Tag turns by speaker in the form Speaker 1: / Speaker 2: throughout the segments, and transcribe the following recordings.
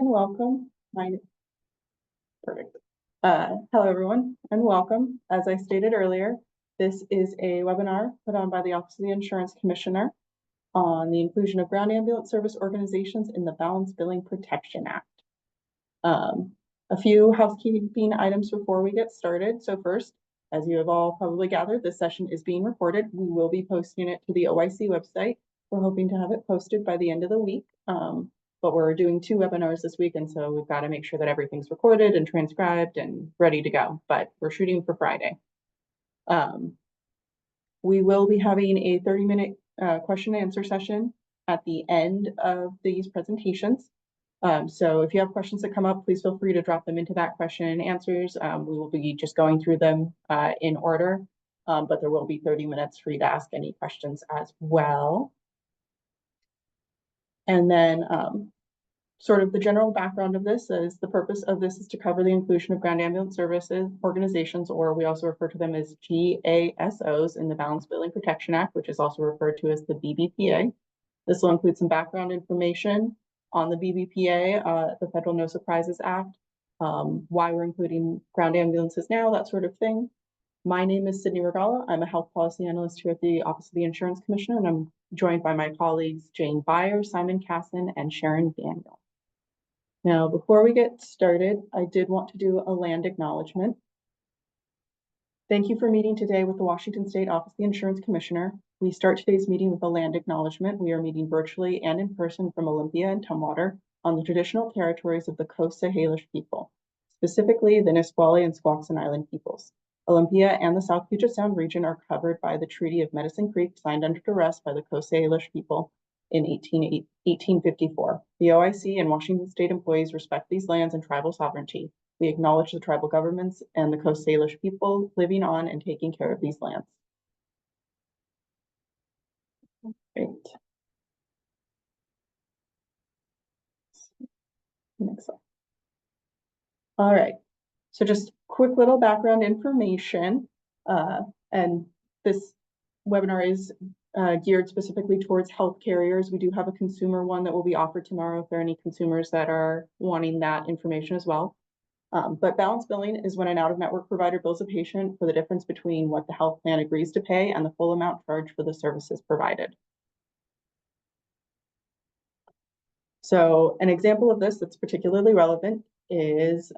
Speaker 1: and welcome. Perfect. Hello, everyone, and welcome. As I stated earlier, this is a webinar put on by the Office of the Insurance Commissioner on the inclusion of ground ambulance service organizations in the Balanced Billing Protection Act. A few housekeeping items before we get started. So first, as you have all probably gathered, this session is being recorded. We will be posting it to the OIC website. We're hoping to have it posted by the end of the week. But we're doing 2 webinars this week, and so we've got to make sure that everything's recorded and transcribed and ready to go, but we're shooting for Friday. We will be having a 30-minute question and answer session at the end of these presentations. So if you have questions that come up, please feel free to drop them into that question and answers. We will be just going through them in order, but there will be 30 minutes for you to ask any questions as well. And then sort of the general background of this is the purpose of this is to cover the inclusion of ground ambulance services organizations, or we also refer to them as GASOs in the Balanced Billing Protection Act, which is also referred to as the BBPA. This will include some background information on the BBPA, the Federal No Surprises Act, why we're including ground ambulances now, that sort of thing. My name is Sydney Regala. I'm a health policy analyst here at the Office of the Insurance Commissioner, and I'm joined by my colleagues Jane Byers, Simon Casson, and Sharon Daniel. Now, before we get started, I did want to do a land acknowledgement. Thank you for meeting today with the Washington State Office of the Insurance Commissioner. We start today's meeting with a land acknowledgement. We are meeting virtually and in person from Olympia and Tumwater on the traditional territories of the Coast Salish people, specifically the Nisqually and Squaxin Island peoples. Olympia and the South Puget Sound region are covered by the Treaty of Medicine Creek, signed under duress by the Coast Salish people in 1854. The OIC and Washington State employees respect these lands and tribal sovereignty. We acknowledge the tribal governments and the Coast Salish people living on and taking care of these lands. Great. Next slide. All right. So just quick little background information. And this webinar is geared specifically towards health carriers. We do have a consumer one that will be offered tomorrow if there are any consumers that are wanting that information as well. But balance billing is when an out-of-network provider bills a patient for the difference between what the health plan agrees to pay and the full amount charged for the services provided. So an example of this that's particularly relevant is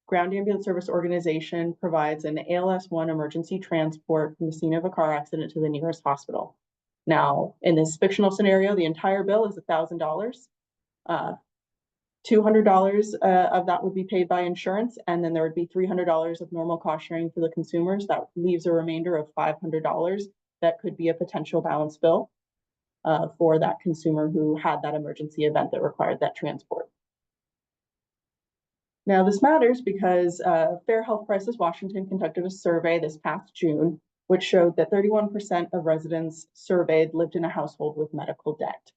Speaker 1: Ground Ambulance Service Organization provides an ALS-1 emergency transport from the scene of a car accident to the nearest hospital. Now, in this fictional scenario, the entire bill is $1,000. $200 of that would be paid by insurance, and then there would be $300 of normal cost sharing for the consumers. That leaves a remainder of $500 that could be a potential balance bill for that consumer who had that emergency event that required that transport. Now, this matters because Fair Health Prices Washington conducted a survey this past June, which showed that 31% of residents surveyed lived in a household with medical debt.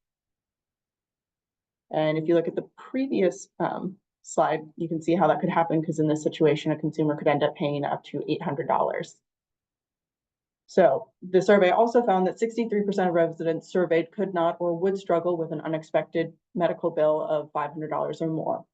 Speaker 1: And if you look at the previous slide, you can see how that could happen, because in this situation, a consumer could end up paying up to $800. So the survey also found that 63% of residents surveyed could not or would struggle with an unexpected medical bill of $500 or more.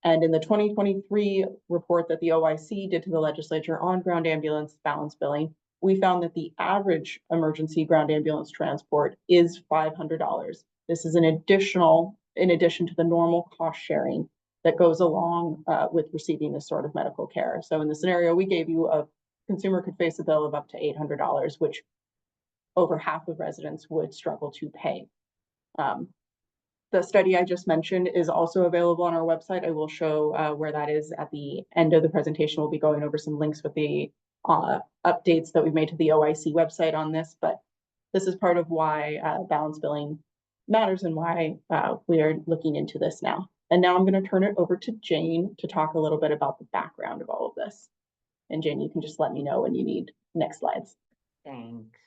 Speaker 1: And in the 2023 report that the OIC did to the legislature on ground ambulance balance billing, we found that the average emergency ground ambulance transport is $500. This is in addition to the normal cost sharing that goes along with receiving this sort of medical care. So in the scenario we gave you, a consumer could face a bill of up to $800, which over half of residents would struggle to pay. The study I just mentioned is also available on our website. I will show where that is at the end of the presentation. We'll be going over some links with the updates that we've made to the OIC website on this, but this is part of why balance billing matters and why we are looking into this now. And now I'm going to turn it over to Jane to talk a little bit about the background of all of this. And Jane, you can just let me know when you need next slides.
Speaker 2: Thanks.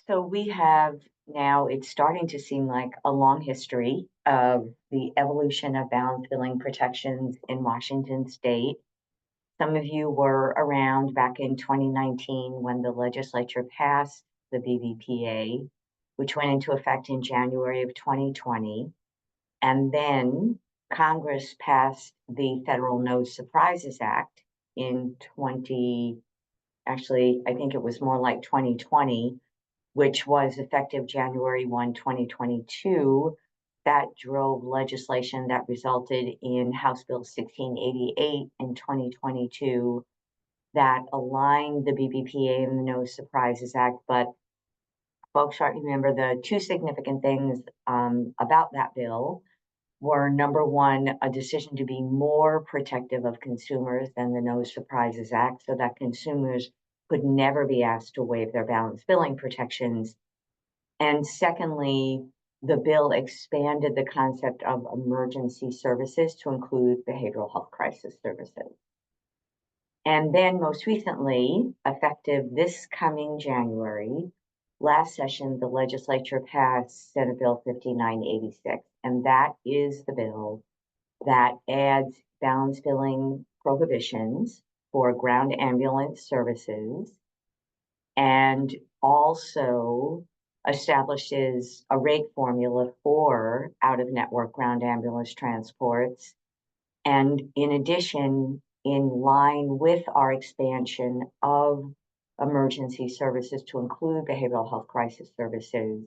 Speaker 2: So we have now, it's starting to seem like a long history of the evolution of balance billing protections in Washington State. Some of you were around back in 2019 when the legislature passed the BBPA, which went into effect in January of 2020. And then Congress passed the Federal No Surprises Act in I think it was more like 2020, which was effective January 1, 2022, that drove legislation that resulted in House Bill 1688 in 2022 that aligned the BBPA and the No Surprises Act. But folks ought to remember the two significant things about that bill were, number one, a decision to be more protective of consumers than the No Surprises Act, so that consumers could never be asked to waive their balance billing protections. And secondly, the bill expanded the concept of emergency services to include behavioral health crisis services. And then most recently, effective this coming January, last session, the legislature passed Senate Bill 5986, and that is the bill that adds balance billing prohibitions for ground ambulance services and also establishes a rate formula for out-of-network ground ambulance transports. And in addition, in line with our expansion of emergency services to include behavioral health crisis services,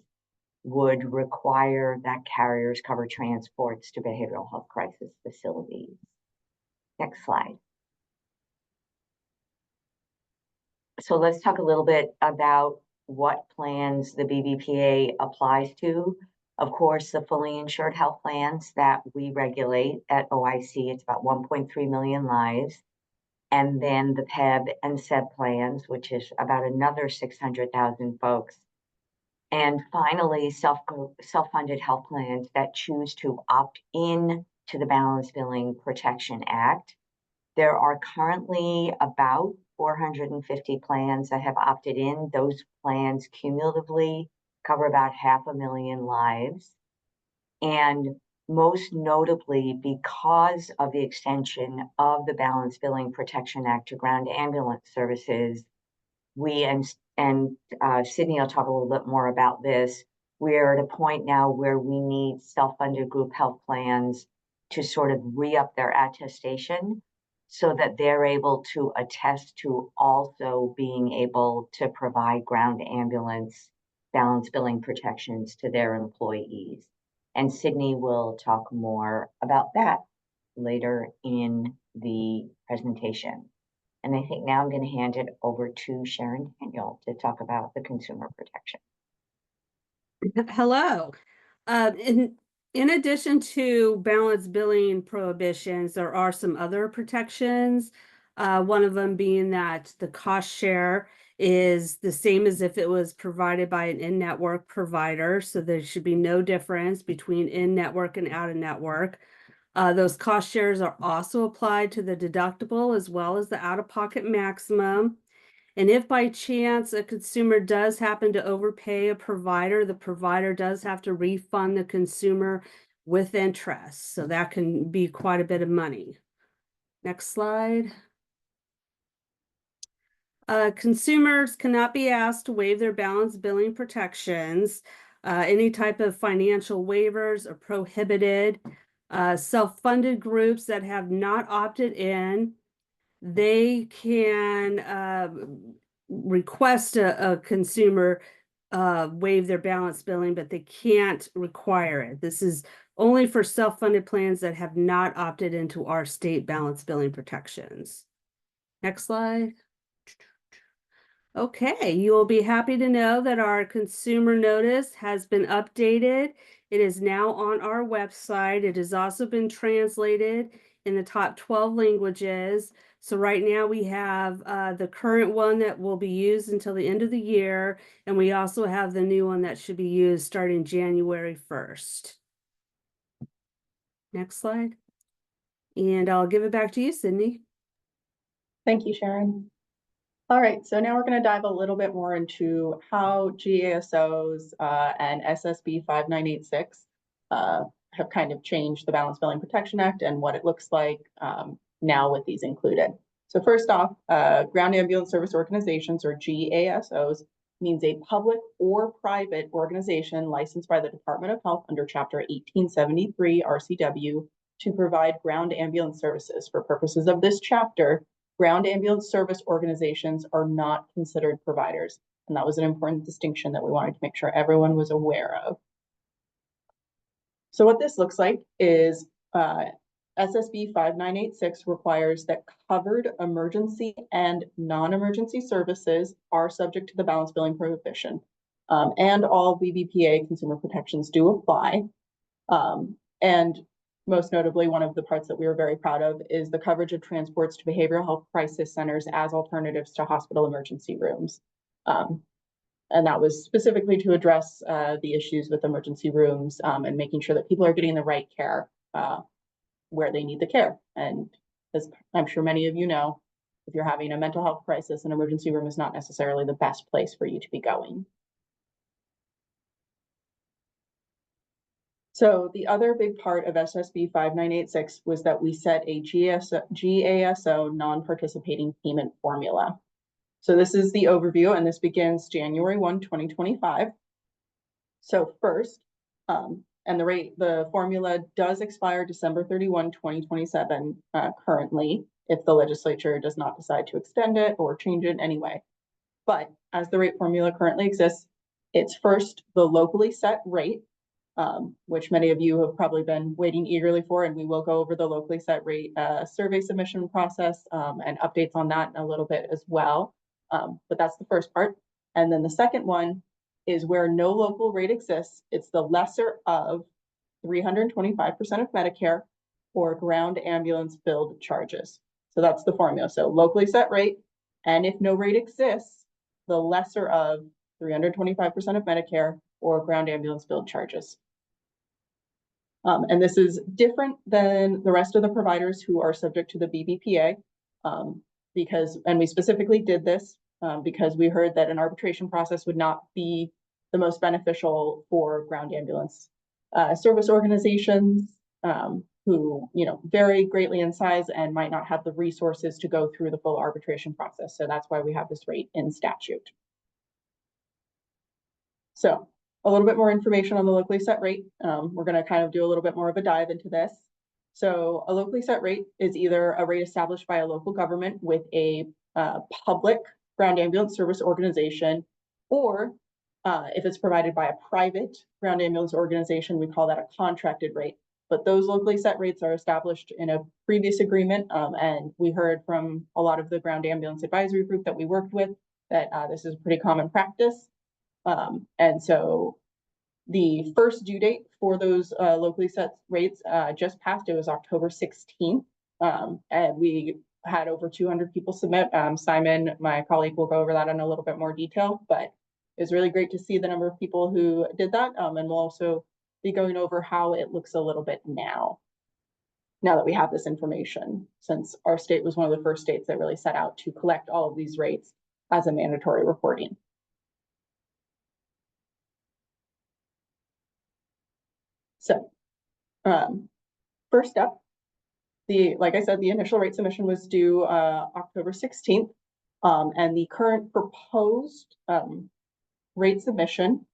Speaker 2: would require that carriers cover transports to behavioral health crisis facilities. Next slide. So let's talk a little bit about what plans the BBPA applies to. Of course, the fully insured health plans that we regulate at OIC, it's about 1.3 million lives. And then the PEB and SEB plans, which is about another 600,000 folks. And finally, self-funded health plans that choose to opt in to the Balance Billing Protection Act. There are currently about 450 plans that have opted in. Those plans cumulatively cover about 500,000 lives. And most notably, because of the extension of the Balance Billing Protection Act to ground ambulance services, we, and Sydney will talk a little bit more about this, we're at a point now where we need self-funded group health plans to sort of re-up their attestation so that they're able to attest to also being able to provide ground ambulance balance billing protections to their employees. And Sydney will talk more about that later in the presentation. And I think now I'm going to hand it over to Sharon Daniel to talk about the consumer protection.
Speaker 3: Hello. In addition to balance billing prohibitions, there are some other protections. One of them being that the cost share is the same as if it was provided by an in-network provider. So there should be no difference between in-network and out-of-network. Those cost shares are also applied to the deductible as well as the out-of-pocket maximum. And if by chance a consumer does happen to overpay a provider, the provider does have to refund the consumer with interest. So that can be quite a bit of money. Next slide. Consumers cannot be asked to waive their balance billing protections. Any type of financial waivers are prohibited. Self-funded groups that have not opted in, they can request a consumer waive their balance billing, but they can't require it. This is only for self-funded plans that have not opted into our state balance billing protections. Next slide. Okay, you will be happy to know that our consumer notice has been updated. It is now on our website. It has also been translated in the top 12 languages. So right now we have the current one that will be used until the end of the year. And we also have the new one that should be used starting January 1st. Next slide. And I'll give it back to you, Sydney.
Speaker 1: Thank you, Sharon. All right, so now we're going to dive a little bit more into how GASOs and SSB 5986 have kind of changed the Balance Billing Protection Act and what it looks like now with these included. So first off, Ground Ambulance Service Organizations, or GASOs, means a public or private organization licensed by the Department of Health under Chapter 1873 RCW to provide ground ambulance services. For purposes of this chapter, ground ambulance service organizations are not considered providers. And that was an important distinction that we wanted to make sure everyone was aware of. So what this looks like is SSB 5986 requires that covered emergency and non-emergency services are subject to the balance billing prohibition. And all BBPA consumer protections do apply. And most notably, one of the parts that we were very proud of is the coverage of transports to behavioral health crisis centers as alternatives to hospital emergency rooms. And that was specifically to address the issues with emergency rooms and making sure that people are getting the right care where they need the care. And as I'm sure many of you know, if you're having a mental health crisis, an emergency room is not necessarily the best place for you to be going. So the other big part of SSB 5986 was that we set a GASO non-participating payment formula. So this is the overview, and this begins January 1, 2025. So first, and the formula does expire December 31, 2027 currently, if the legislature does not decide to extend it or change it anyway. But as the rate formula currently exists, it's first the locally set rate, which many of you have probably been waiting eagerly for, and we will go over the locally set rate survey submission process and updates on that in a little bit as well. But that's the first part. And then the second one is where no local rate exists. It's the lesser of 325% of Medicare or ground ambulance billed charges. So that's the formula. So locally set rate, and if no rate exists, the lesser of 325% of Medicare or ground ambulance billed charges. And this is different than the rest of the providers who are subject to the BBPA and we specifically did this because we heard that an arbitration process would not be the most beneficial for ground ambulance service organizations who, vary greatly in size and might not have the resources to go through the full arbitration process. So that's why we have this rate in statute. So a little bit more information on the locally set rate. We're going to kind of do a little bit more of a dive into this. So a locally set rate is either a rate established by a local government with a public ground ambulance service organization, or if it's provided by a private ground ambulance organization, we call that a contracted rate. But those locally set rates are established in a previous agreement, and we heard from a lot of the ground ambulance advisory group that we worked with that this is a pretty common practice. And so the first due date for those locally set rates just passed. It was October 16th. And we had over 200 people submit. Simon, my colleague, will go over that in a little bit more detail, but it was really great to see the number of people who did that. And we'll also be going over how it looks a little bit now that we have this information, since our state was one of the first states that really set out to collect all of these rates as a mandatory reporting. So first up, like I said, the initial rate submission was due October 16th, and the current proposed rate submission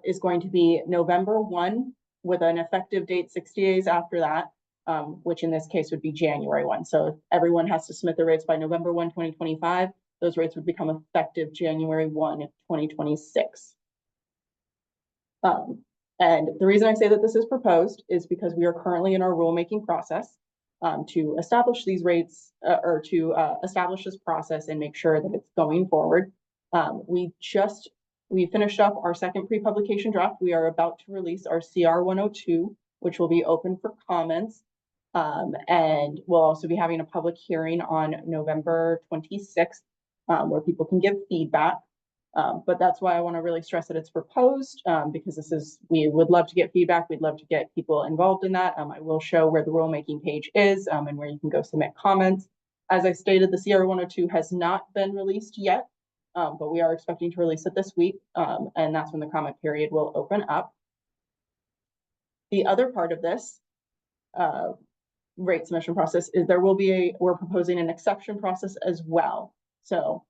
Speaker 1: is going to be November 1 with an effective date 60 days after that, which in this case would be January 1. So if everyone has to submit their rates by November 1, 2025, those rates would become effective January 1, 2026. And the reason I say that this is proposed is because we are currently in our rulemaking process to establish these rates or to establish this process and make sure that it's going forward. We finished up our second pre-publication draft. We are about to release our CR 102, which will be open for comments. And we'll also be having a public hearing on November 26th where people can give feedback. But that's why I want to really stress that it's proposed because we would love to get feedback. We'd love to get people involved in that. I will show where the rulemaking page is and where you can go submit comments. As I stated, the CR 102 has not been released yet, but we are expecting to release it this week. And that's when the comment period will open up. The other part of this rate submission process is we're proposing an exception process as well. So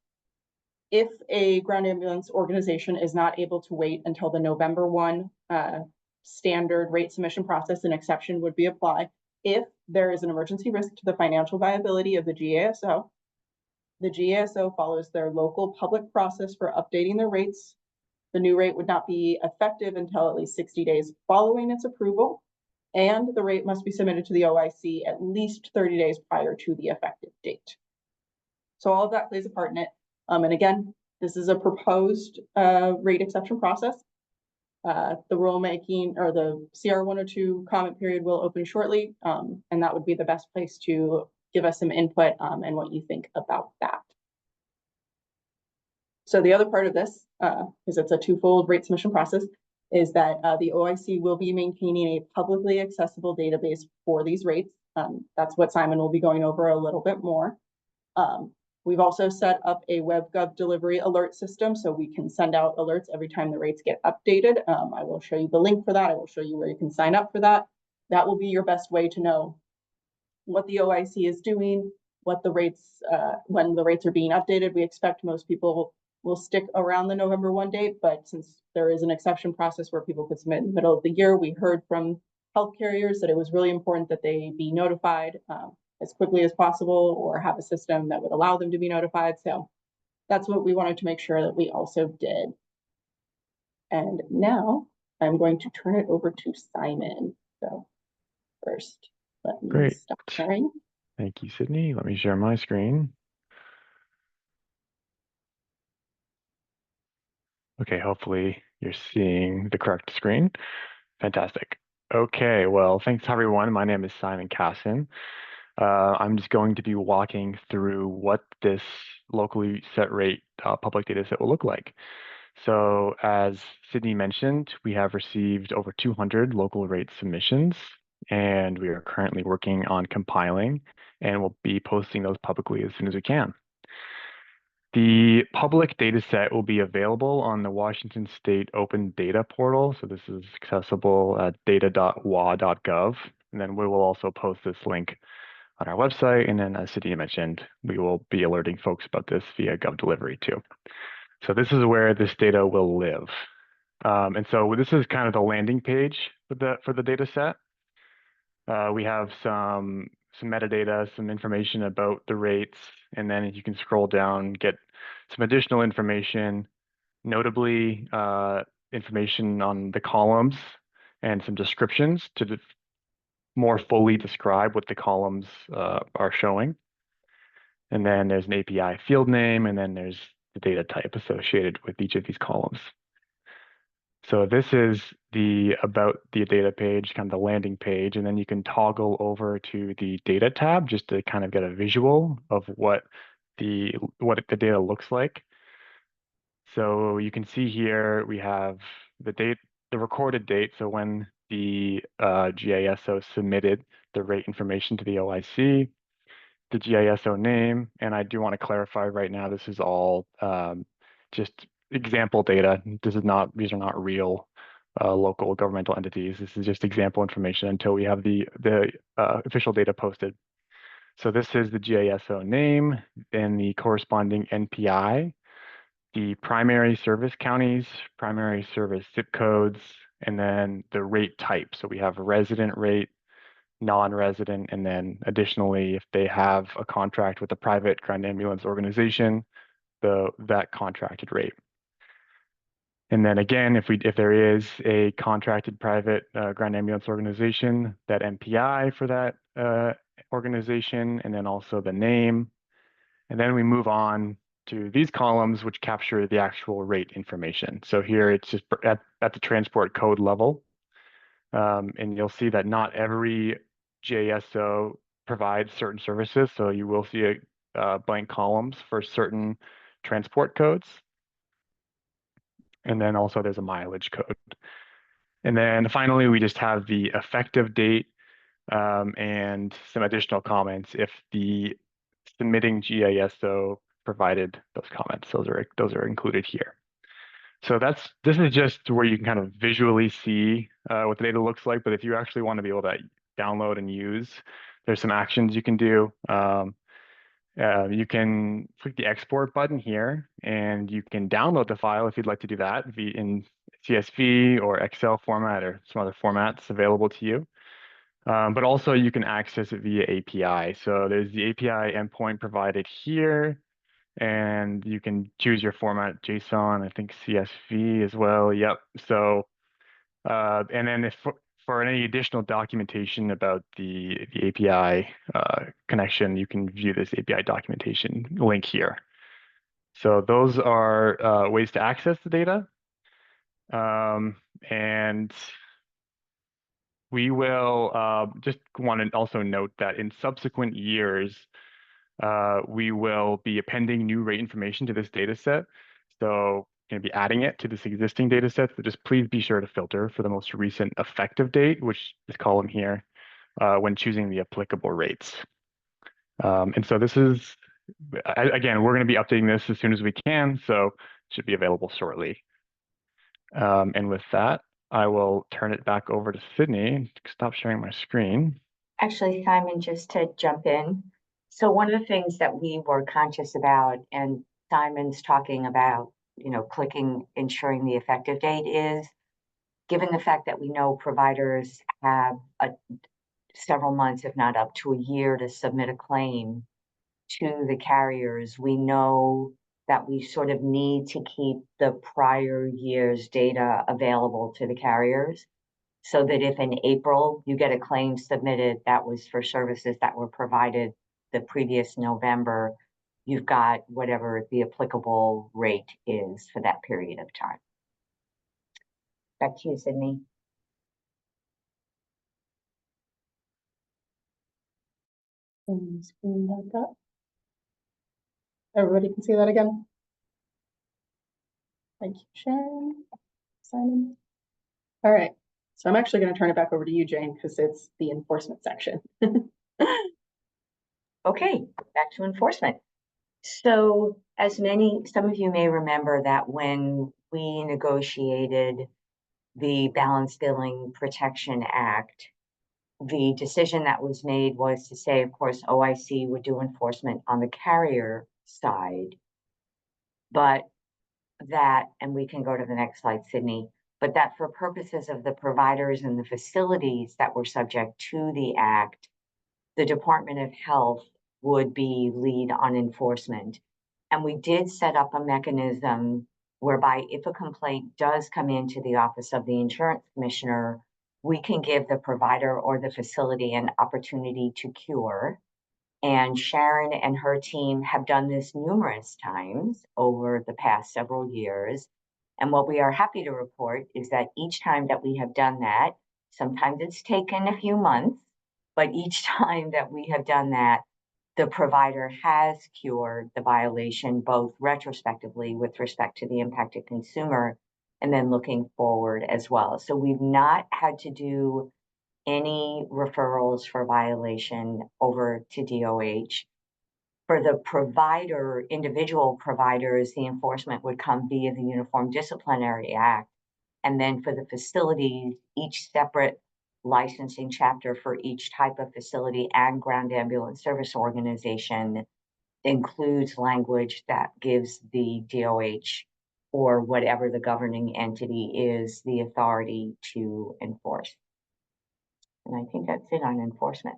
Speaker 1: if a ground ambulance organization is not able to wait until the November 1 standard rate submission process, an exception would be applied if there is an emergency risk to the financial viability of the GASO. The GASO follows their local public process for updating their rates. The new rate would not be effective until at least 60 days following its approval, and the rate must be submitted to the OIC at least 30 days prior to the effective date. So all of that plays a part in it. And again, this is a proposed rate exception process. The rulemaking or the CR 102 comment period will open shortly, and that would be the best place to give us some input and what you think about that. So the other part of this, because it's a twofold rate submission process, is that the OIC will be maintaining a publicly accessible database for these rates. That's what Simon will be going over a little bit more. We've also set up a WebGov delivery alert system so we can send out alerts every time the rates get updated. I will show you the link for that. I will show you where you can sign up for that. That will be your best way to know what the OIC is doing, what the rates, when the rates are being updated. We expect most people will stick around the November 1 date, but since there is an exception process where people could submit in the middle of the year, we heard from health carriers that it was really important that they be notified as quickly as possible or have a system that would allow them to be notified. So that's what we wanted to make sure that we also did. And now I'm going to turn it over to Simon. So first, let me
Speaker 4: Great.
Speaker 1: stop sharing.
Speaker 4: Thank you, Sydney. Let me share my screen. Okay, hopefully you're seeing the correct screen. Fantastic. Okay, well, thanks everyone. My name is Simon Casson. I'm just going to be walking through what this locally set rate public data set will look like. So as Sydney mentioned, we have received over 200 local rate submissions, and we are currently working on compiling, and we'll be posting those publicly as soon as we can. The public data set will be available on the Washington State Open Data Portal. So this is accessible at data.wa.gov. And then we will also post this link on our website. And then as Sydney mentioned, we will be alerting folks about this via GovDelivery too. So this is where this data will live. And so this is kind of the landing page for the data set. We have some metadata, some information about the rates, and then you can scroll down, get some additional information, notably information on the columns and some descriptions to more fully describe what the columns are showing. And then there's an API field name, and then there's the data type associated with each of these columns. So this is the about the data page, kind of the landing page, and then you can toggle over to the data tab just to kind of get a visual of what the data looks like. So you can see here we have the recorded date, so when the GISO submitted the rate information to the OIC, the GISO name, and I do want to clarify right now, this is all just example data. These are not real local governmental entities. This is just example information until we have the official data posted. So this is the GISO name and the corresponding NPI, the primary service counties, primary service zip codes, and then the rate type. So we have resident rate, non-resident, and then additionally, if they have a contract with a private ground ambulance organization, that contracted rate. And then again, if there is a contracted private ground ambulance organization, that NPI for that organization, and then also the name. And then we move on to these columns, which capture the actual rate information. So here it's just at the transport code level. And you'll see that not every GISO provides certain services. So you will see blank columns for certain transport codes. And then also there's a mileage code. And then finally, we just have the effective date and some additional comments if the submitting GISO provided those comments. Those are included here. So this is just where you can kind of visually see what the data looks like. But if you actually want to be able to download and use, there's some actions you can do. You can click the export button here, and you can download the file if you'd like to do that. And CSV or Excel format or some other formats available to you. But also you can access it via API. So there's the API endpoint provided here, and you can choose your format, JSON, I think CSV as well. Yep. So, and then if for any additional documentation about the API connection, you can view this API documentation link here. So those are ways to access the data. And we will just want to also note that in subsequent years, we will be appending new rate information to this data set. So going to be adding it to this existing data set. So just please be sure to filter for the most recent effective date, which is column here, when choosing the applicable rates. And so this is, again, we're going to be updating this as soon as we can, so it should be available shortly. And with that, I will turn it back over to Sydney. Stop sharing my screen.
Speaker 2: Actually, Simon, just to jump in. So one of the things that we were conscious about, and Simon's talking about, clicking, ensuring the effective date, is given the fact that we know providers have several months, if not up to a year, to submit a claim to the carriers, we know that we sort of need to keep the prior year's data available to the carriers, so that if in April you get a claim submitted that was for services that were provided the previous November, you've got whatever the applicable rate is for that period of time. Back to you, Sydney.
Speaker 1: Screen back up. Everybody can see that again. Thank you, Sharon, Simon. All right, so I'm actually going to turn it back over to you, Jane, because it's the enforcement section.
Speaker 2: Okay, back to enforcement. So as some of you may remember that when we negotiated the Balanced Billing Protection Act, the decision that was made was to say, of course, OIC would do enforcement on the carrier side, but that, and we can go to the next slide, Sydney, but that for purposes of the providers and the facilities that were subject to the act, the Department of Health would be lead on enforcement. And we did set up a mechanism whereby if a complaint does come into the office of the insurance commissioner, we can give the provider or the facility an opportunity to cure. And Sharon and her team have done this numerous times over the past several years. And what we are happy to report is that each time that we have done that, sometimes it's taken a few months, but each time that we have done that, the provider has cured the violation, both retrospectively with respect to the impacted consumer and then looking forward as well. So we've not had to do any referrals for violation over to DOH. For the provider, individual providers, the enforcement would come via the Uniform Disciplinary Act. And then for the facilities, each separate licensing chapter for each type of facility and ground ambulance service organization includes language that gives the DOH or whatever the governing entity is the authority to enforce. And I think that's it on enforcement.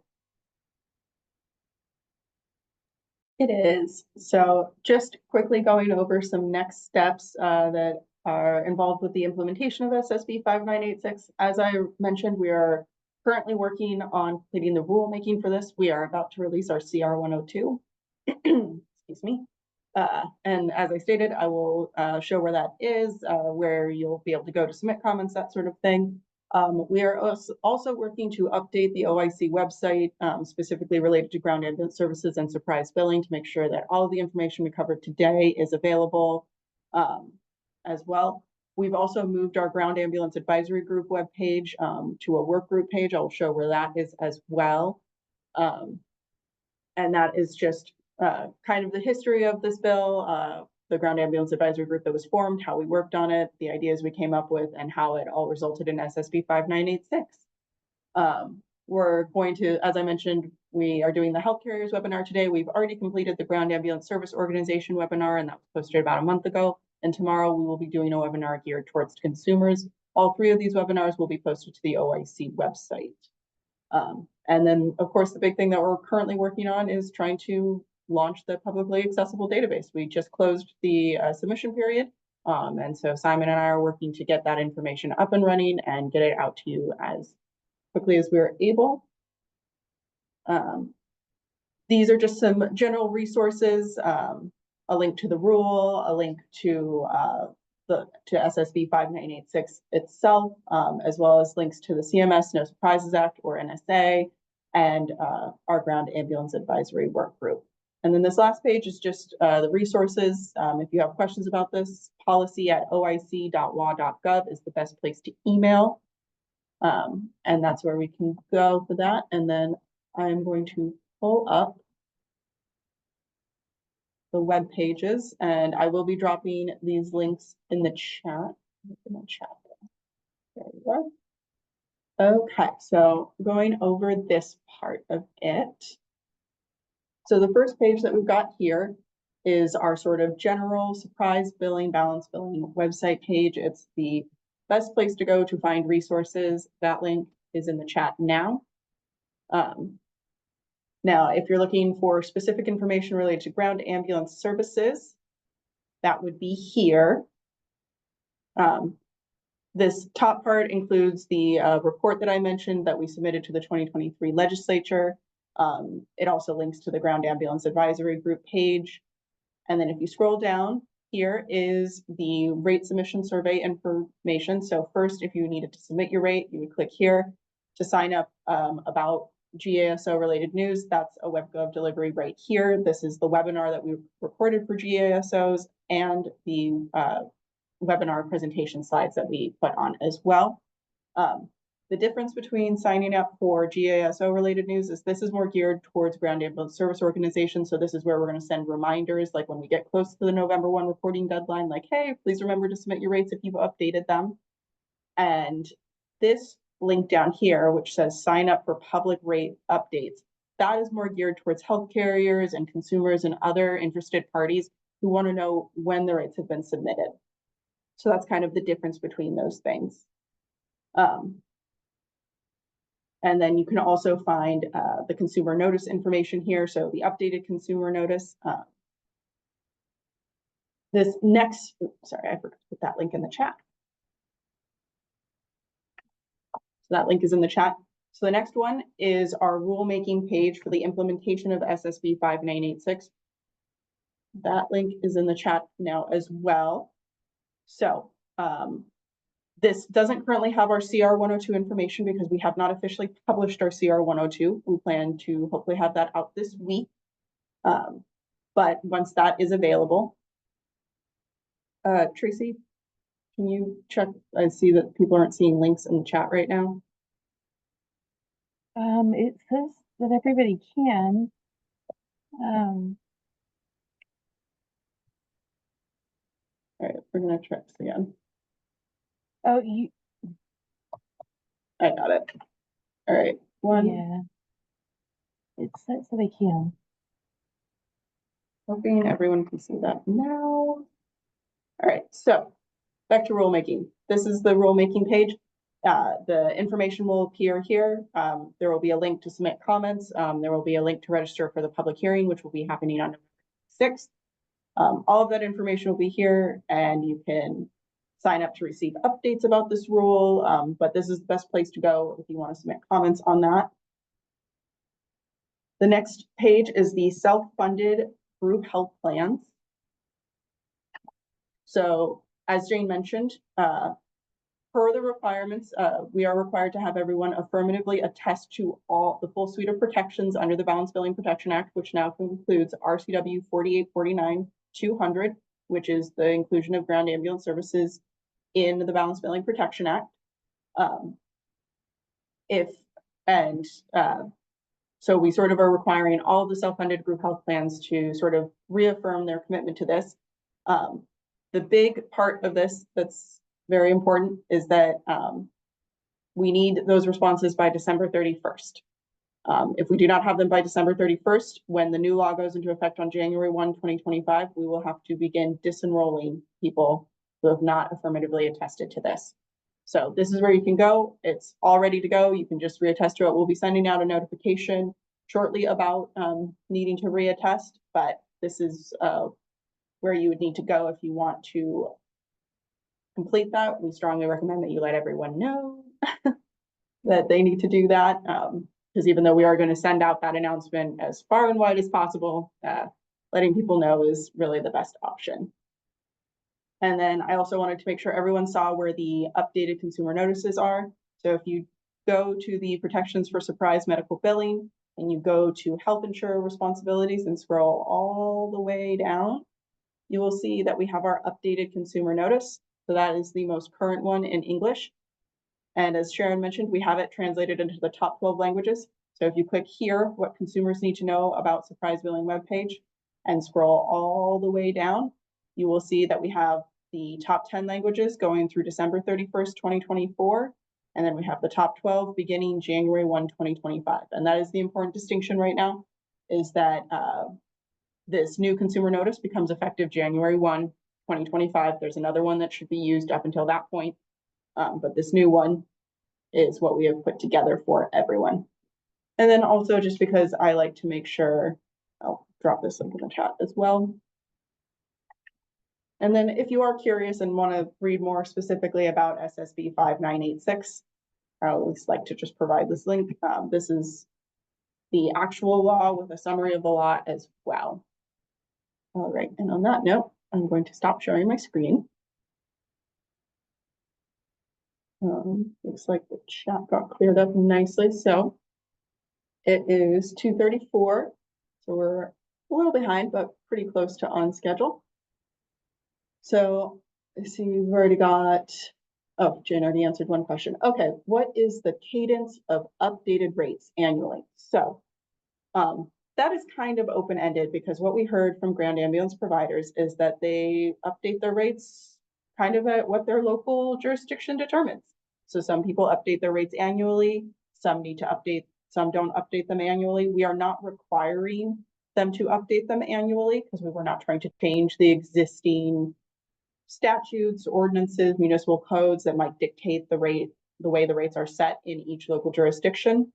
Speaker 1: It is. So just quickly going over some next steps that are involved with the implementation of SSB 5986. As I mentioned, we are currently working on completing the rulemaking for this. We are about to release our CR 102. Excuse me. And as I stated, I will show where that is, where you'll be able to go to submit comments, that sort of thing. We are also working to update the OIC website, specifically related to ground ambulance services and surprise billing, to make sure that all of the information we covered today is available as well. We've also moved our ground ambulance advisory group webpage to a work group page. I'll show where that is as well. And that is just kind of the history of this bill, the ground ambulance advisory group that was formed, how we worked on it, the ideas we came up with, and how it all resulted in SSB 5986. We're going to, as I mentioned, we are doing the health carriers webinar today. We've already completed the ground ambulance service organization webinar, and that was posted about a month ago. And tomorrow we will be doing a webinar geared towards consumers. All three of these webinars will be posted to the OIC website. And then, of course, the big thing that we're currently working on is trying to launch the publicly accessible database. We just closed the submission period. And so Simon and I are working to get that information up and running and get it out to you as quickly as we're able. These are just some general resources, a link to the rule, a link to SSB 5986 itself, as well as links to the CMS No Surprises Act, or NSA, and our Ground Ambulance Advisory Work Group. And then this last page is just the resources. If you have questions about this, policy@oic.wa.gov is the best place to email. And that's where we can go for that. And then I'm going to pull up the web pages, and I will be dropping these links in the chat. There we go. Okay, so going over this part of it. So the first page that we've got here is our sort of general surprise billing, balance billing website page. It's the best place to go to find resources. That link is in the chat now. Now, if you're looking for specific information related to ground ambulance services, that would be here. This top part includes the report that I mentioned that we submitted to the 2023 legislature. It also links to the Ground Ambulance Advisory Group page. And then if you scroll down, here is the rate submission survey information. So first, if you needed to submit your rate, you would click here to sign up about GASO related news. That's a WebGov delivery right here. This is the webinar that we recorded for GASOs and the webinar presentation slides that we put on as well. The difference between signing up for GASO related news is this is more geared towards ground ambulance service organizations. So this is where we're going to send reminders, like when we get close to the November 1 reporting deadline, like, hey, please remember to submit your rates if you've updated them. And this link down here, which says sign up for public rate updates, that is more geared towards health carriers and consumers and other interested parties who want to know when the rates have been submitted. So that's kind of the difference between those things. And then you can also find the consumer notice information here. So the updated consumer notice. This next, sorry, I forgot to put that link in the chat. So that link is in the chat. So the next one is our rulemaking page for the implementation of SSB 5986. That link is in the chat now as well. So this doesn't currently have our CR 102 information because we have not officially published our CR 102. We plan to hopefully have that out this week. But once that is available, Tracy, can you check? I see that people aren't seeing links in the chat right now.
Speaker 5: It says that everybody can.
Speaker 1: All right, we're gonna try this again.
Speaker 5: Oh, you,
Speaker 1: I got it. All right, one.
Speaker 5: yeah. It says that they can.
Speaker 1: Hoping everyone can see that now. All right, so back to rulemaking. This is the rulemaking page. The information will appear here. There will be a link to submit comments. There will be a link to register for the public hearing, which will be happening on November 6th. All of that information will be here, and you can sign up to receive updates about this rule. But this is the best place to go if you want to submit comments on that. The next page is the self-funded group health plans. So as Jane mentioned, per the requirements, we are required to have everyone affirmatively attest to all the full suite of protections under the Balanced Billing Protection Act, which now includes RCW 4849-200, which is the inclusion of ground ambulance services in the Balanced Billing Protection Act. So we sort of are requiring all of the self-funded group health plans to sort of reaffirm their commitment to this. The big part of this that's very important is that we need those responses by December 31st. If we do not have them by December 31st, when the new law goes into effect on January 1, 2025, we will have to begin disenrolling people who have not affirmatively attested to this. So this is where you can go. It's all ready to go. You can just reattest to it. We'll be sending out a notification shortly about needing to reattest, but this is where you would need to go if you want to complete that. We strongly recommend that you let everyone know that they need to do that. Because even though we are going to send out that announcement as far and wide as possible, letting people know is really the best option. And then I also wanted to make sure everyone saw where the updated consumer notices are. So if you go to the protections for surprise medical billing and you go to health insurer responsibilities and scroll all the way down, you will see that we have our updated consumer notice. So that is the most current one in English. And as Sharon mentioned, we have it translated into the top 12 languages. So if you click here, what consumers need to know about surprise billing webpage, and scroll all the way down, you will see that we have the top 10 languages going through December 31st, 2024. And then we have the top 12 beginning January 1, 2025. And that is the important distinction right now, is that this new consumer notice becomes effective January 1, 2025. There's another one that should be used up until that point. But this new one is what we have put together for everyone. And then also, just because I like to make sure, I'll drop this link in the chat as well. And then if you are curious and want to read more specifically about SSB 5986, I always like to just provide this link. This is the actual law with a summary of the law as well. All right, and on that note, I'm going to stop sharing my screen. Looks like the chat got cleared up nicely. So it is 2:34. So we're a little behind, but pretty close to on schedule. So I see we've already got, oh, Jane already answered one question. Okay, what is the cadence of updated rates annually? So that is kind of open-ended, because what we heard from ground ambulance providers is that they update their rates kind of at what their local jurisdiction determines. So some people update their rates annually, some need to update, some don't update them annually. We are not requiring them to update them annually, because we were not trying to change the existing statutes, ordinances, municipal codes that might dictate the rate, the way the rates are set in each local jurisdiction.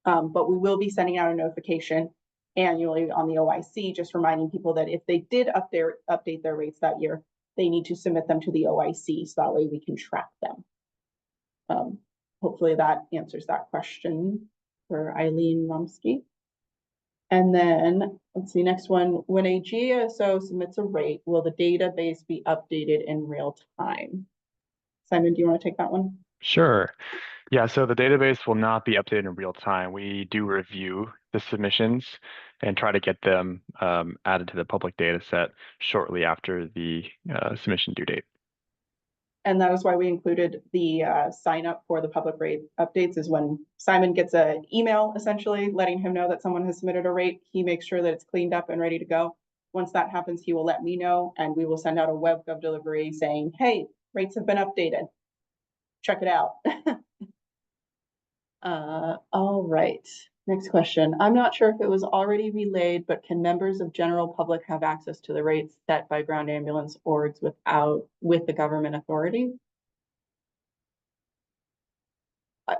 Speaker 1: But we will be sending out a notification annually on the OIC, just reminding people that if they did update their rates that year, they need to submit them to the OIC, so that way we can track them. Hopefully that answers that question for Eileen Rumsky. And then let's see, next one. When a GASO submits a rate, will the database be updated in real time? Simon, do you want to take that one?
Speaker 4: Sure. Yeah, so the database will not be updated in real time. We do review the submissions and try to get them added to the public data set shortly after the submission due date.
Speaker 1: And that is why we included the sign up for the public rate updates, is when Simon gets an email essentially letting him know that someone has submitted a rate, he makes sure that it's cleaned up and ready to go. Once that happens, he will let me know, and we will send out a WebGov delivery saying, hey, rates have been updated. Check it out. All right. Next question. I'm not sure if it was already relayed, but can members of general public have access to the rates set by ground ambulance orgs with the government authority?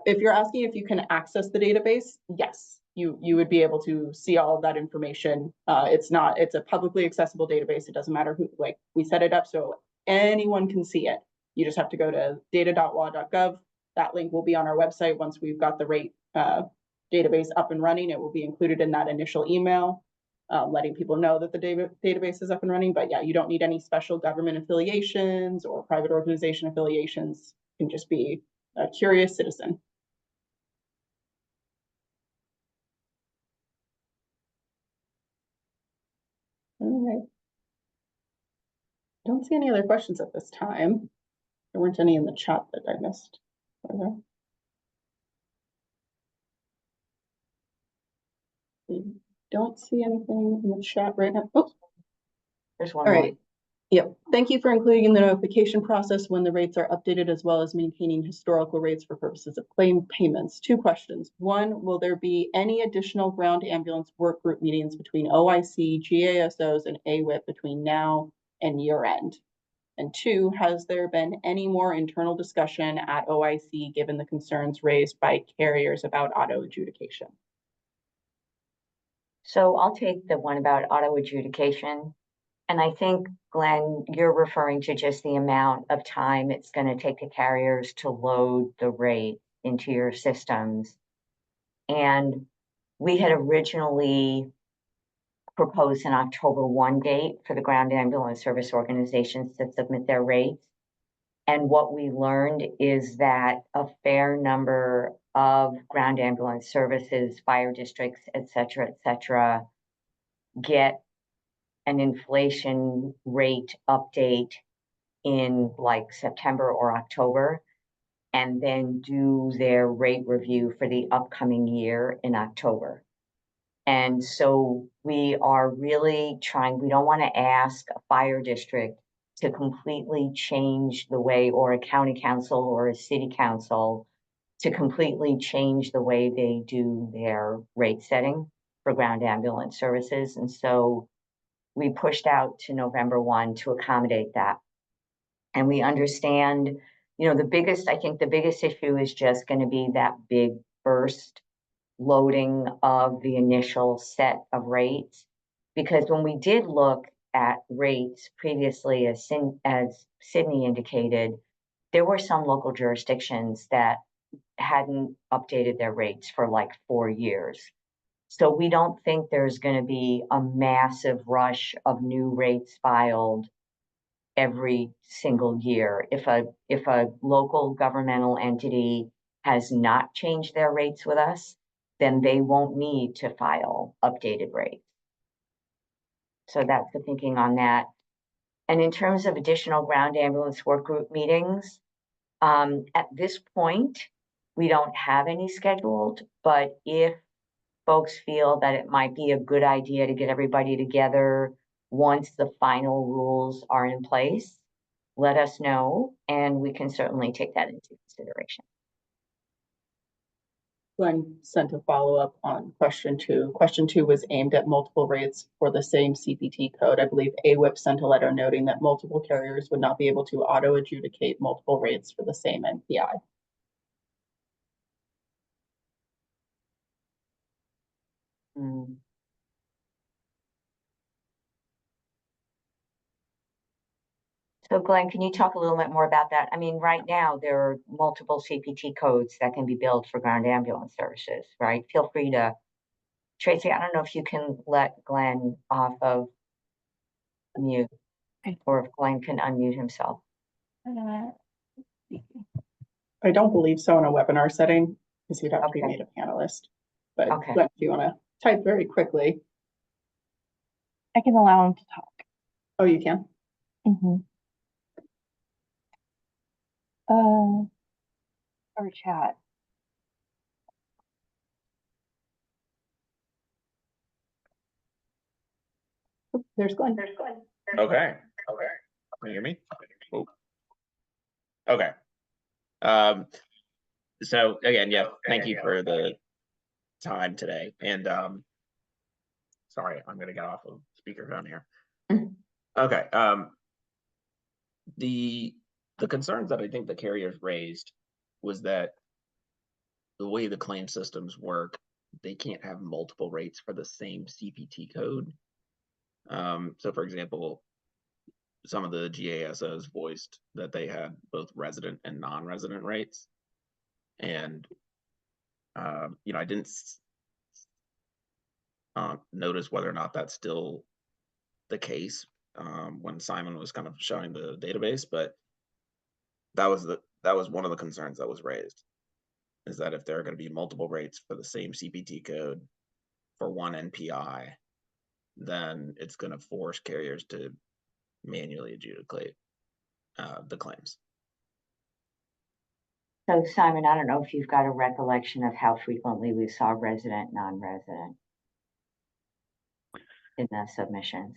Speaker 1: If you're asking if you can access the database, yes, you would be able to see all of that information. It's a publicly accessible database. It doesn't matter who, like, we set it up so anyone can see it. You just have to go to data.wa.gov. That link will be on our website once we've got the rate database up and running. It will be included in that initial email, letting people know that the database is up and running. But yeah, you don't need any special government affiliations or private organization affiliations. You can just be a curious citizen. All right. Don't see any other questions at this time. There weren't any in the chat that I missed. We don't see anything in the chat right now. Oops.
Speaker 2: There's one
Speaker 1: All
Speaker 2: more.
Speaker 1: right. Yep, thank you for including in the notification process when the rates are updated, as well as maintaining historical rates for purposes of claim payments. 2 questions. 1, will there be any additional ground ambulance work group meetings between OIC, GASOs, and AWIP between now and year end? And 2, has there been any more internal discussion at OIC given the concerns raised by carriers about auto adjudication?
Speaker 2: So I'll take the one about auto adjudication. And I think, Glenn, you're referring to just the amount of time it's going to take the carriers to load the rate into your systems. And we had originally proposed an October 1 date for the ground ambulance service organizations to submit their rates. And what we learned is that a fair number of ground ambulance services, fire districts, et cetera, get an inflation rate update in like September or October, and then do their rate review for the upcoming year in October. And so we are really trying, we don't want to ask a fire district to completely change the way, or a county council or a city council to completely change the way they do their rate setting for ground ambulance services. And so we pushed out to November 1 to accommodate that. And we understand, you know, I think the biggest issue is just going to be that big burst loading of the initial set of rates. Because when we did look at rates previously, as Sydney indicated, there were some local jurisdictions that hadn't updated their rates for like 4 years. So we don't think there's going to be a massive rush of new rates filed every single year. If a local governmental entity has not changed their rates with us, then they won't need to file updated rates. So that's the thinking on that. And in terms of additional ground ambulance work group meetings, at this point, we don't have any scheduled, but if folks feel that it might be a good idea to get everybody together once the final rules are in place, let us know, and we can certainly take that into consideration.
Speaker 1: Glenn sent a follow-up on question 2. Question 2 was aimed at multiple rates for the same CPT code. I believe AWIP sent a letter noting that multiple carriers would not be able to auto adjudicate multiple rates for the same NPI.
Speaker 2: So Glenn, can you talk a little bit more about that? I mean, right now, there are multiple CPT codes that can be billed for ground ambulance services, right? Feel free to, Tracy, I don't know if you can let Glenn off of mute,
Speaker 5: Okay.
Speaker 2: or if Glenn can unmute himself.
Speaker 1: I don't believe so in a webinar setting, because he'd have to be
Speaker 2: Okay.
Speaker 1: made a panelist. But
Speaker 2: Okay.
Speaker 1: Glenn, if you want to type very quickly.
Speaker 5: I can allow him to talk.
Speaker 1: Oh, you can?
Speaker 5: Mm-hmm. Or chat.
Speaker 1: Oh, there's Glenn.
Speaker 6: Okay. Can you hear me? Oh. Okay. So again, yeah, thank you for the time today. And sorry, I'm gonna get off of speakerphone here. Okay. The concerns that I think the carriers raised was that the way the claim systems work, they can't have multiple rates for the same CPT code. So for example, some of the GASOs voiced that they had both resident and non-resident rates. And, you know, I didn't notice whether or not that's still the case when Simon was kind of showing the database, but that was one of the concerns that was raised, is that if there are going to be multiple rates for the same CPT code for one NPI, then it's going to force carriers to manually adjudicate the claims.
Speaker 2: So Simon, I don't know if you've got a recollection of how frequently we saw resident, non-resident in the submissions.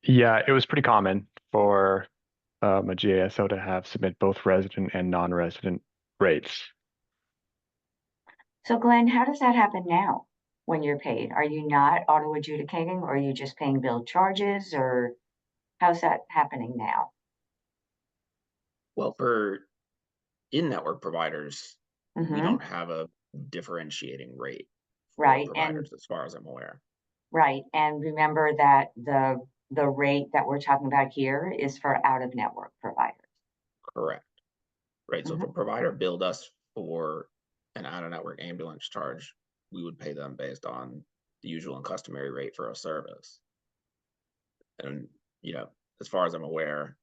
Speaker 4: Yeah, it was pretty common for a GASO to have submit both resident and non-resident rates.
Speaker 2: So Glenn, how does that happen now when you're paid? Are you not auto adjudicating or are you just paying billed charges or how's that happening now?
Speaker 6: Well, for in-network providers, we
Speaker 2: Mhm.
Speaker 6: don't have a differentiating rate for
Speaker 2: Right, and
Speaker 6: providers, as far as I'm aware.
Speaker 2: right, and remember that the rate that we're talking about here is for out-of-network providers.
Speaker 6: Correct. Right, so if a
Speaker 2: Mhm.
Speaker 6: provider billed us for an out-of-network ambulance charge, we would pay them based on the usual and customary rate for a service. And, you know, as far as I'm aware,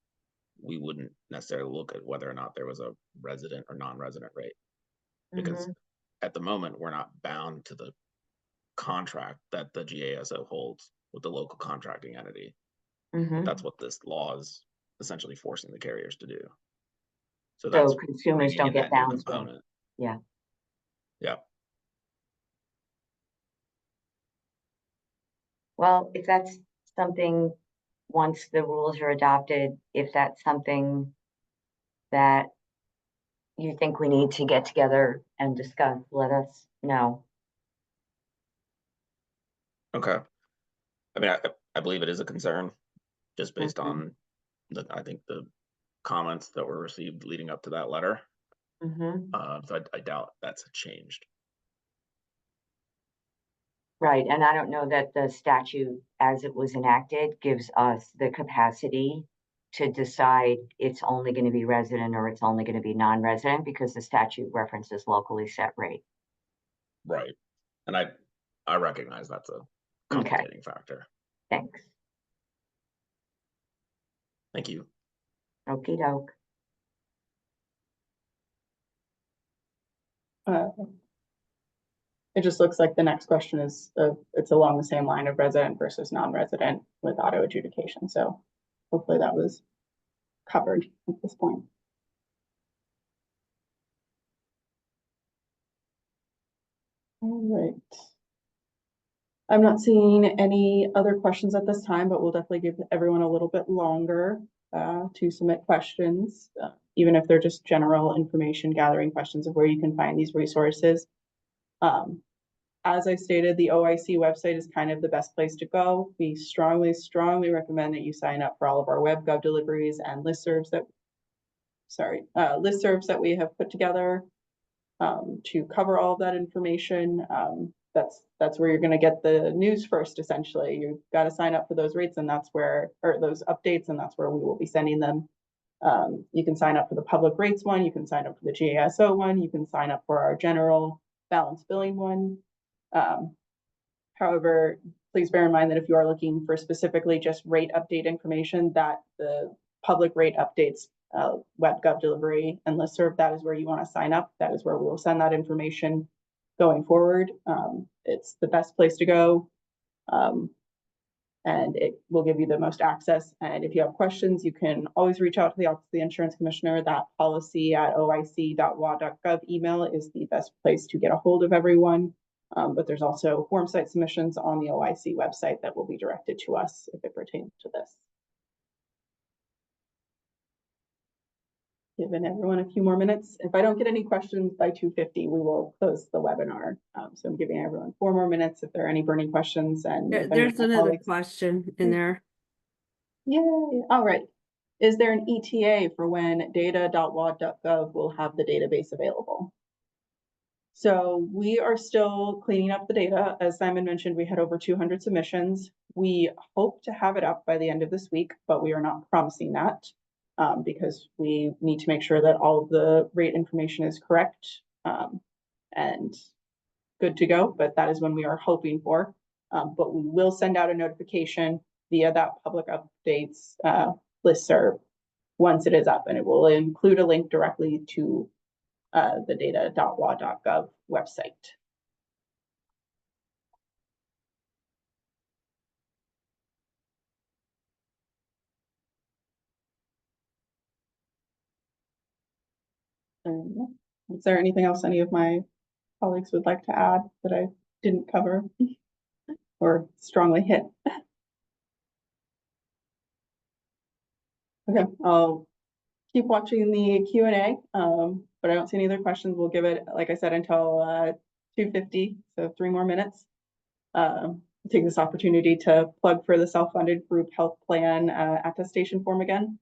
Speaker 6: we wouldn't necessarily look at whether or not there was a resident or non-resident rate. Because
Speaker 2: Mhm.
Speaker 6: at the moment, we're not bound to the contract that the GASO holds with the local contracting entity.
Speaker 2: Mhm.
Speaker 6: That's what this law is essentially forcing the carriers to do. So
Speaker 2: So
Speaker 6: that's
Speaker 2: consumers
Speaker 6: bringing
Speaker 2: don't
Speaker 6: in
Speaker 2: get
Speaker 6: that new
Speaker 2: bounced.
Speaker 6: component.
Speaker 2: Yeah.
Speaker 6: Yeah.
Speaker 2: Well, if that's something, once the rules are adopted, if that's something that you think we need to get together and discuss, let us know.
Speaker 6: Okay. I mean, I believe it is a concern, just based
Speaker 2: Mhm.
Speaker 6: on I think the comments that were received leading up to that letter.
Speaker 2: Mhm.
Speaker 6: So I doubt that's changed.
Speaker 2: Right, and I don't know that the statute, as it was enacted, gives us the capacity to decide it's only gonna be resident or it's only gonna be non-resident, because the statute references locally set rate.
Speaker 6: Right. And I recognize that's a
Speaker 2: Okay,
Speaker 6: complicating factor.
Speaker 2: thanks.
Speaker 6: Thank you.
Speaker 2: Okey doke.
Speaker 1: Uh, It just looks like the next question is, it's along the same line of resident versus non-resident with auto adjudication, so hopefully that was covered at this point. All right. I'm not seeing any other questions at this time, but we'll definitely give everyone a little bit longer to submit questions, even if they're just general information gathering questions of where you can find these resources. As I stated, the OIC website is kind of the best place to go. We strongly, strongly recommend that you sign up for all of our WebGov deliveries and listservs that we have put together to cover all of that information. That's where you're going to get the news first, essentially. You've got to sign up for those rates, and that's where, or those updates, and that's where we will be sending them. You can sign up for the public rates one, you can sign up for the GASO one, you can sign up for our general balance billing one. However, please bear in mind that if you are looking for specifically just rate update information, that the public rate updates, WebGov delivery and listserv, that is where you want to sign up. That is where we will send that information going forward. It's the best place to go. And it will give you the most access. And if you have questions, you can always reach out to the Office of the Insurance Commissioner. That policy@oic.wa.gov email is the best place to get a hold of everyone. But there's also form site submissions on the OIC website that will be directed to us if it pertains to this. Giving everyone a few more minutes. If I don't get any questions by 2:50, we will close the webinar. So I'm giving everyone 4 more minutes if there are any burning questions. And if any of
Speaker 3: There's
Speaker 1: my
Speaker 3: another
Speaker 1: colleagues-
Speaker 3: question in there.
Speaker 1: Yay, all right. Is there an ETA for when data.wa.gov will have the database available? So we are still cleaning up the data. As Simon mentioned, we had over 200 submissions. We hope to have it up by the end of this week, but we are not promising that because we need to make sure that all of the rate information is correct and good to go, but that is when we are hoping for. But we will send out a notification via that public updates listserv once it is up, and it will include a link directly to the data.wa.gov website. Is there anything else any of my colleagues would like to add that I didn't cover or strongly hit? Okay, I'll keep watching the Q&A, but I don't see any other questions. We'll give it, like I said, until 2:50, so 3 more minutes. Take this opportunity to plug for the self-funded group health plan attestation form again.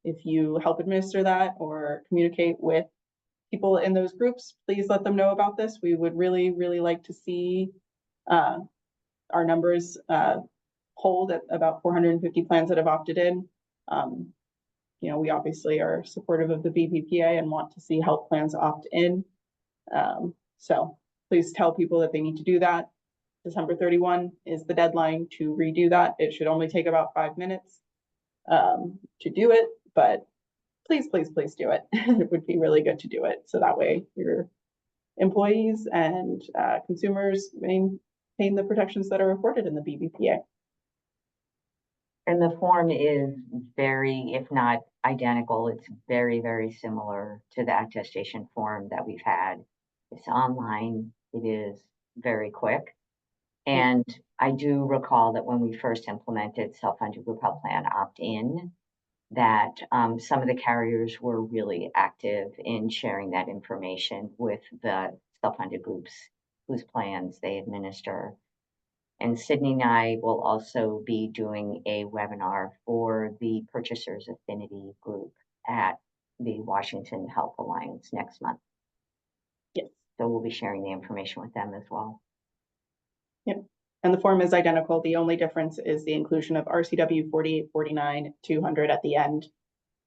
Speaker 1: If you help administer that or communicate with people in those groups, please let them know about this. We would really, really like to see our numbers hold at about 450 plans that have opted in. You know, we obviously are supportive of the BPPA and want to see health plans opt in. So please tell people that they need to do that. December 31 is the deadline to redo that. It should only take about 5 minutes to do it, but please, please, please do it. It would be really good to do it. So that way your employees and consumers maintain the protections that are afforded in the BPPA.
Speaker 2: And the form is very, if not identical, it's very, very similar to the attestation form that we've had. It's online, it is very quick. And I do recall that when we first implemented self-funded group health plan opt-in, that some of the carriers were really active in sharing that information with the self-funded groups whose plans they administer. And Sydney and I will also be doing a webinar for the Purchasers Affinity group at the Washington Health Alliance next month.
Speaker 1: Yes.
Speaker 2: So we'll be sharing the information with them as well.
Speaker 1: Yep. And the form is identical. The only difference is the inclusion of RCW 4849-200 at the end.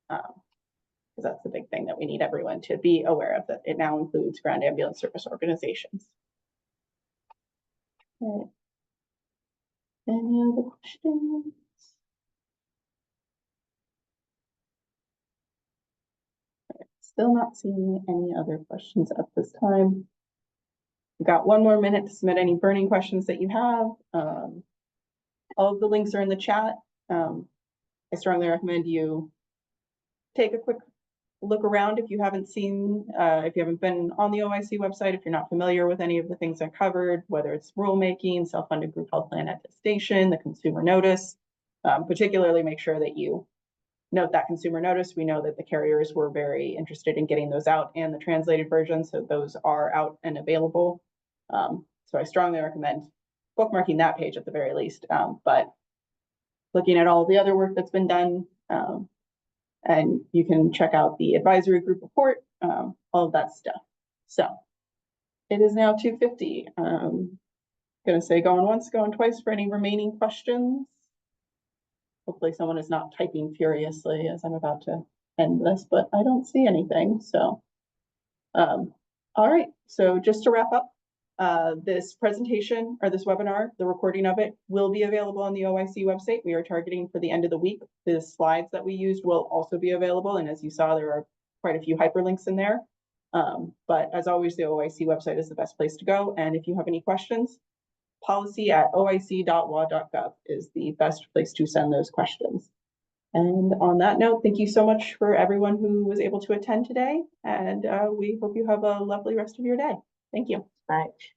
Speaker 1: Because that's the big thing that we need everyone to be aware of, that it now includes ground ambulance service organizations. Okay. Any other questions? Still not seeing any other questions at this time. We've got 1 more minute to submit any burning questions that you have. All of the links are in the chat. I strongly recommend you take a quick look around if you haven't seen, if you haven't been on the OIC website, if you're not familiar with any of the things I covered, whether it's rulemaking, self-funded group health plan attestation, the consumer notice. Particularly make sure that you note that consumer notice. We know that the carriers were very interested in getting those out, and the translated version, so those are out and available. So I strongly recommend bookmarking that page at the very least, but looking at all the other work that's been done, and you can check out the advisory group report, all of that stuff. So it is now 2:50. Gonna say going once, going twice for any remaining questions. Hopefully someone is not typing furiously as I'm about to end this, but I don't see anything. So, all right. So just to wrap up, this presentation or this webinar, the recording of it will be available on the OIC website. We are targeting for the end of the week. The slides that we used will also be available. And as you saw, there are quite a few hyperlinks in there. But as always, the OIC website is the best place to go. And if you have any questions, policy@oic.wa.gov is the best place to send those questions. And on that note, thank you so much for everyone who was able to attend today. And we hope you have a lovely rest of your day. Thank you.
Speaker 2: Much.